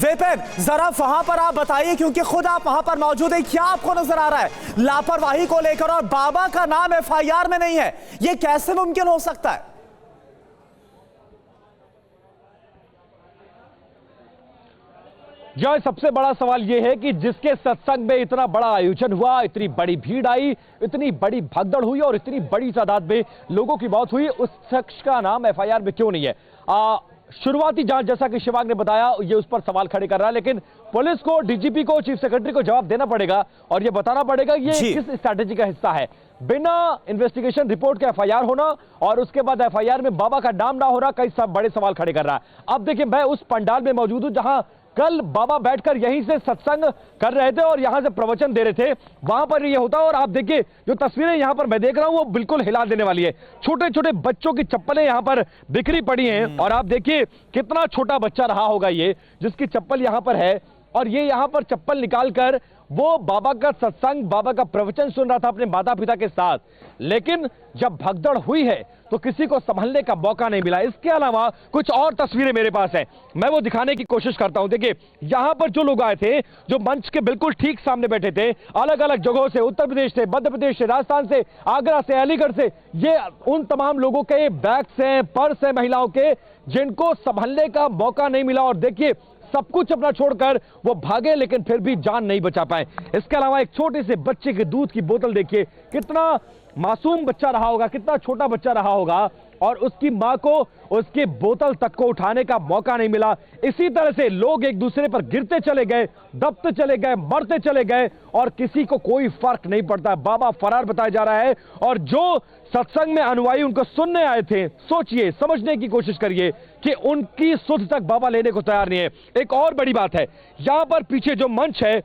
विपिन, जरा वहां पर आप बताइए, क्योंकि खुद आप वहां पर मौजूद हैं, क्या आपको नजर आ रहा है लापरवाही को लेकर? और बाबा का नाम एफआईआर में नहीं है, यह कैसे मुमकिन हो सकता है? यह सबसे बड़ा सवाल यह है कि जिसके सत्संग में इतना बड़ा आयोजन हुआ, इतनी बड़ी भीड़ आई, इतनी बड़ी भगदड़ हुई और इतनी बड़ी तादाद में लोगों की मौत हुई, उस शख्स का नाम एफआईआर में क्यों नहीं है? शुरुआती जांच, जैसा कि शिवांग ने बताया, ये उस पर सवाल खड़े कर रहा है, लेकिन पुलिस को, डीजीपी को, चीफ सेक्रेटरी को जवाब देना पड़ेगा और यह बताना पड़ेगा ये किस स्ट्रैटेजी का हिस्सा है। बिना इन्वेस्टिगेशन रिपोर्ट के एफआईआर होना और उसके बाद एफआईआर में बाबा का नाम ना होना कई बड़े सवाल खड़े कर रहा है। अब देखिए, मैं उस पंडाल में मौजूद हूं जहां कल बाबा बैठकर यहीं से सत्संग कर रहे थे और यहां से प्रवचन दे रहे थे, वहां पर ये होता। और आप देखिए, जो तस्वीरें यहां पर मैं देख रहा हूं वो बिल्कुल हिला देने वाली है। छोटे छोटे बच्चों की चप्पलें यहां पर बिखरी पड़ी हैं और आप देखिए कितना छोटा बच्चा रहा होगा ये, जिसकी चप्पल यहां पर है और ये यहां पर चप्पल निकालकर वो बाबा का सत्संग, बाबा का प्रवचन सुन रहा था अपने माता पिता के साथ। लेकिन जब भगदड़ हुई है तो किसी को संभलने का मौका नहीं मिला। इसके अलावा कुछ और तस्वीरें मेरे पास हैं, मैं वो दिखाने की कोशिश करता हूं। देखिए, यहां पर जो लोग आए थे, जो मंच के बिल्कुल ठीक सामने बैठे थे, अलग अलग जगहों से, उत्तर प्रदेश से, मध्य प्रदेश से, राजस्थान से, आगरा से, अलीगढ़ से, ये उन तमाम लोगों के बैग्स हैं, पर्स हैं महिलाओं के, जिनको संभलने का मौका नहीं मिला। और देखिए, सब कुछ अपना छोड़कर वो भागे, लेकिन फिर भी जान नहीं बचा पाए। इसके अलावा एक छोटे से बच्चे के दूध की बोतल देखिए, कितना मासूम बच्चा रहा होगा, कितना छोटा बच्चा रहा होगा, और उसकी मां को उसकी बोतल तक को उठाने का मौका नहीं मिला। इसी तरह से लोग एक दूसरे पर गिरते चले गए, दबते चले गए, मरते चले गए और किसी को कोई फर्क नहीं पड़ता। बाबा फरार बताया जा रहा है और जो सत्संग में अनुयायी उनको सुनने आए थे, सोचिए, समझने की कोशिश करिए कि उनकी सुध तक बाबा लेने को तैयार नहीं है। एक और बड़ी बात है, यहां पर पीछे जो मंच है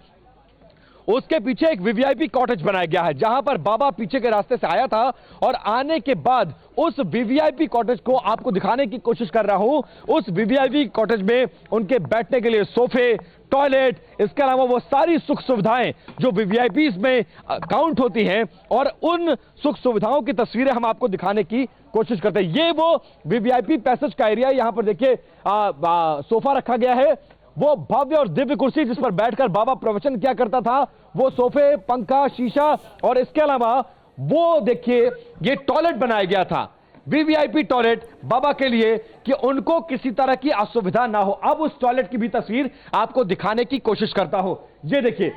उसके पीछे एक वीवीआईपी कॉटेज बनाया गया है, जहां पर बाबा पीछे के रास्ते से आया था और आने के बाद उस वीवीआईपी कॉटेज को आपको दिखाने की कोशिश कर रहा हूं। उस वीवीआईपी कॉटेज में उनके बैठने के लिए सोफे, टॉयलेट, इसके अलावा वो सारी सुख सुविधाएं जो वीवीआईपी में काउंट होती हैं, और उन सुख सुविधाओं की तस्वीरें हम आपको दिखाने की कोशिश करते हैं। ये वो वीवीआईपी पैसेज का एरिया है। यहां पर देखिए सोफा रखा गया है, वो भव्य और दिव्य कुर्सी जिस पर बैठकर बाबा प्रवचन किया करता था, वो सोफे, पंखा, शीशा, और इसके अलावा वो देखिए ये टॉयलेट बनाया गया था, वीवीआईपी टॉयलेट बाबा के लिए, कि उनको किसी तरह की असुविधा ना हो। अब उस टॉयलेट की भी तस्वीर आपको दिखाने की कोशिश करता हूं। ये देखिए,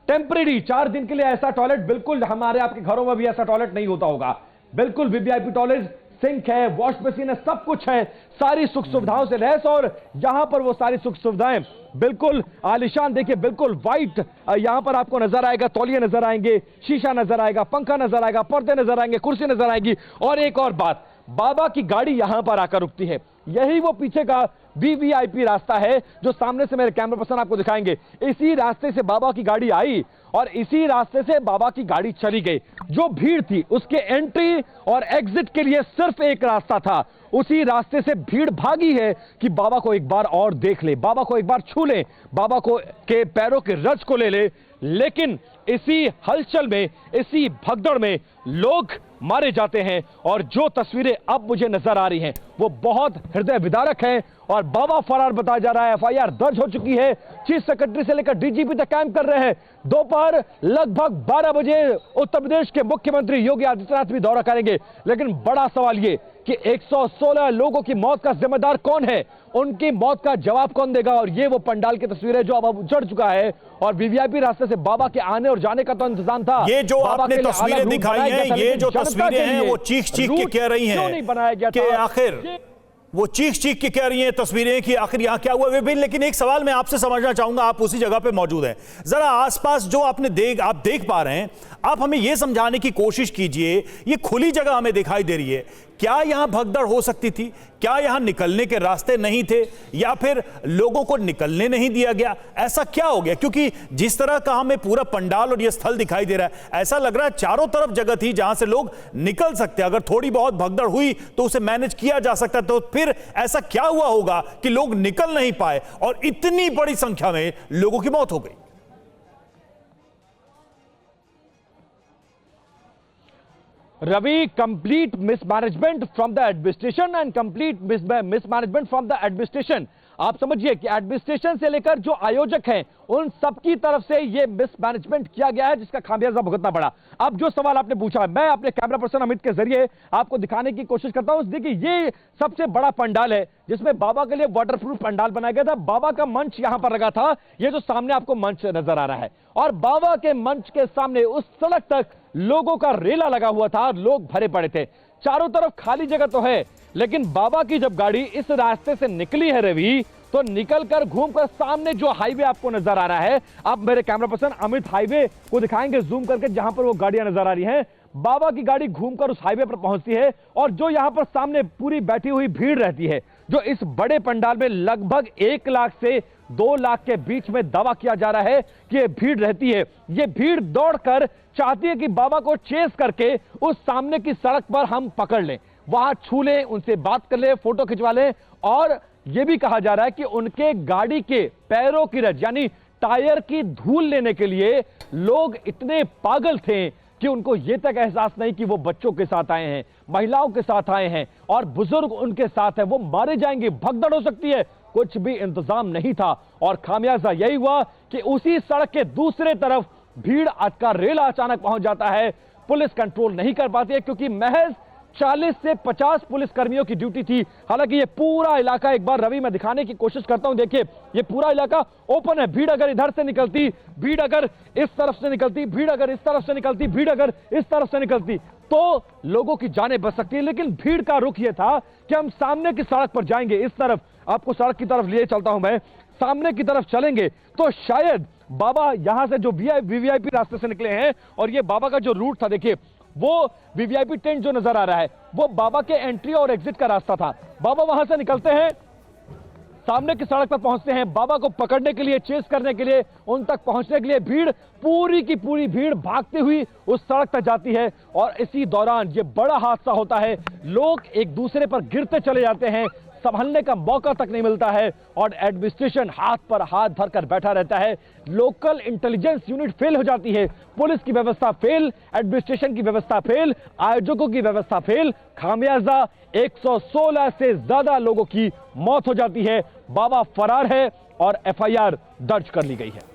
टेम्परेरी 4 दिन के लिए ऐसा टॉयलेट, बिल्कुल हमारे आपके घरों में भी ऐसा टॉयलेट नहीं होता होगा, बिल्कुल वीवीआईपी टॉयलेट, सिंक है, वॉश मशीन है, सब कुछ है, सारी सुख सुविधाओं से लैस। और यहां पर वो सारी सुख सुविधाएं बिल्कुल आलीशान, देखिए बिल्कुल व्हाइट, यहां पर आपको नजर आएगा, तौलिए नजर आएंगे, शीशा नजर आएगा, पंखा नजर आएगा, पर्दे नजर आएंगे, कुर्सी नजर आएगी। और एक और बात, बाबा की गाड़ी यहां पर आकर रुकती है, यही वो पीछे का वीवीआईपी रास्ता है जो सामने से मेरे कैमरा पर्सन आपको दिखाएंगे। इसी रास्ते से बाबा की गाड़ी आई और इसी रास्ते से बाबा की गाड़ी चली गई। जो भीड़ थी उसके एंट्री और एग्जिट के लिए सिर्फ एक रास्ता था, उसी रास्ते से भीड़ भागी है कि बाबा को एक बार और देख ले, बाबा को एक बार छू ले, बाबा को के पैरों के रज को ले ले। लेकिन इसी हलचल में, इसी भगदड़ में लोग मारे जाते हैं और जो तस्वीरें अब मुझे नजर आ रही हैं वो बहुत हृदय विदारक हैं। और बाबा फरार बताया जा रहा है, एफआईआर दर्ज हो चुकी है, चीफ सेक्रेटरी से लेकर डीजीपी तक कैंप कर रहे हैं। दोपहर लगभग 12 बजे उत्तर प्रदेश के मुख्यमंत्री योगी आदित्यनाथ भी दौरा करेंगे। लेकिन बड़ा सवाल ये कि 116 लोगों की मौत का जिम्मेदार कौन है, उनकी मौत का जवाब कौन देगा? और ये वो पंडाल की तस्वीर है जो अब उजड़ चुका है और वीवीआईपी रास्ते से बाबा के आने और जाने का तो इंतजाम था। ये जो आपने तस्वीरें दिखाई हैं, ये जो तस्वीरें हैं वो चीख चीख के कह रही हैं, क्यों नहीं बनाया गया कि आखिर वो चीख चीख के कह रही हैं तस्वीरें कि आखिर यहां क्या हुआ। विपिन, लेकिन एक सवाल मैं आपसे समझना चाहूंगा, आप उसी जगह पे मौजूद हैं, जरा आसपास जो आप देख पा रहे हैं, आप हमें यह समझाने की कोशिश कीजिए। ये खुली जगह हमें दिखाई दे रही है, क्या यहां भगदड़ हो सकती थी? क्या यहां निकलने के रास्ते नहीं थे, या फिर लोगों को निकलने नहीं दिया गया? ऐसा क्या हो गया? क्योंकि जिस तरह का हमें पूरा पंडाल और यह स्थल दिखाई दे रहा है, ऐसा लग रहा है चारों तरफ जगह थी जहां से लोग निकल सकते। अगर थोड़ी बहुत भगदड़ हुई तो उसे मैनेज किया जा सकता। तो फिर ऐसा क्या हुआ होगा कि लोग निकल नहीं पाए और इतनी बड़ी संख्या में लोगों की मौत हो गई? Ravi, complete mismanagement from the administration and complete mismanagement from the administration. आप समझिए कि एडमिनिस्ट्रेशन से लेकर जो आयोजक हैं उन सबकी तरफ से यह मिसमैनेजमेंट किया गया है, जिसका खामियाजा भुगतना पड़ा। अब जो सवाल आपने पूछा, मैं अपने कैमरा पर्सन अमित के जरिए आपको दिखाने की कोशिश करता हूं। देखिए, ये सबसे बड़ा पंडाल है जिसमें बाबा के लिए वाटरप्रूफ पंडाल बनाया गया था। बाबा का मंच यहां पर लगा था, ये जो सामने आपको मंच नजर आ रहा है, और बाबा के मंच के सामने उस सड़क तक लोगों का रेला लगा हुआ था, लोग भरे पड़े थे। चारों तरफ खाली जगह तो है, लेकिन बाबा की जब गाड़ी इस रास्ते से निकली है रवि, तो निकलकर घूमकर सामने जो हाईवे आपको नजर आ रहा है, आप मेरे कैमरा पर्सन अमित हाईवे को दिखाएंगे जूम करके, जहां पर वो गाड़ियां नजर आ रही हैं। बाबा की गाड़ी घूमकर उस हाईवे पर पहुंचती है, और जो यहां पर सामने पूरी बैठी हुई भीड़ रहती है, जो इस बड़े पंडाल में लगभग 1 लाख से 2 लाख के बीच में दावा किया जा रहा है कि ये भीड़ रहती है। ये भीड़ दौड़कर चाहती है कि बाबा को चेस करके उस सामने की सड़क पर हम पकड़ लें, वहां छू लें, उनसे बात कर लें, फोटो खिंचवा लें। और यह भी कहा जा रहा है कि उनके गाड़ी के पैरों की रज यानी टायर की धूल लेने के लिए लोग इतने पागल थे कि उनको यह तक एहसास नहीं कि वो बच्चों के साथ आए हैं, महिलाओं के साथ आए हैं और बुजुर्ग उनके साथ है, वो मारे जाएंगे, भगदड़ हो सकती है। कुछ भी इंतजाम नहीं था, और खामियाजा यही हुआ कि उसी सड़क के दूसरे तरफ भीड़ का रेला अचानक पहुंच जाता है। पुलिस कंट्रोल नहीं कर पाती है, क्योंकि महज 40 से 50 पुलिस कर्मियों की ड्यूटी थी। हालांकि ये पूरा इलाका, एक बार रवि मैं दिखाने की कोशिश करता हूं, देखिए ये पूरा इलाका ओपन है। भीड़ अगर इधर से निकलती, भीड़ अगर इस तरफ से निकलती, भीड़ अगर इस तरफ से निकलती, भीड़ अगर इस तरफ से निकलती, तो लोगों की जानें बच सकती है। लेकिन भीड़ का रुख यह था कि हम सामने की सड़क पर जाएंगे, इस तरफ आपको सड़क की तरफ लिए चलता हूं मैं, सामने की तरफ चलेंगे तो शायद बाबा यहां से जो वीवीआईपी रास्ते से निकले हैं, और ये बाबा का जो रूट था, देखिए वो वीवीआईपी टेंट जो नजर आ रहा है, वो बाबा के एंट्री और एग्जिट का रास्ता था। बाबा वहां से निकलते हैं, सामने की सड़क पर पहुंचते हैं, बाबा को पकड़ने के लिए, चेस करने के लिए, उन तक पहुंचने के लिए भीड़, पूरी की पूरी भीड़ भागती हुई उस सड़क तक जाती है। और इसी दौरान ये बड़ा हादसा होता है, लोग एक दूसरे पर गिरते चले जाते हैं, संभलने का मौका तक नहीं मिलता है, और एडमिनिस्ट्रेशन हाथ पर हाथ धरकर बैठा रहता है। लोकल इंटेलिजेंस यूनिट फेल हो जाती है, पुलिस की व्यवस्था फेल, एडमिनिस्ट्रेशन की व्यवस्था फेल, आयोजकों की व्यवस्था फेल। खामियाजा 116 से ज्यादा लोगों की मौत हो जाती है। बाबा फरार है और एफआईआर दर्ज कर ली गई है।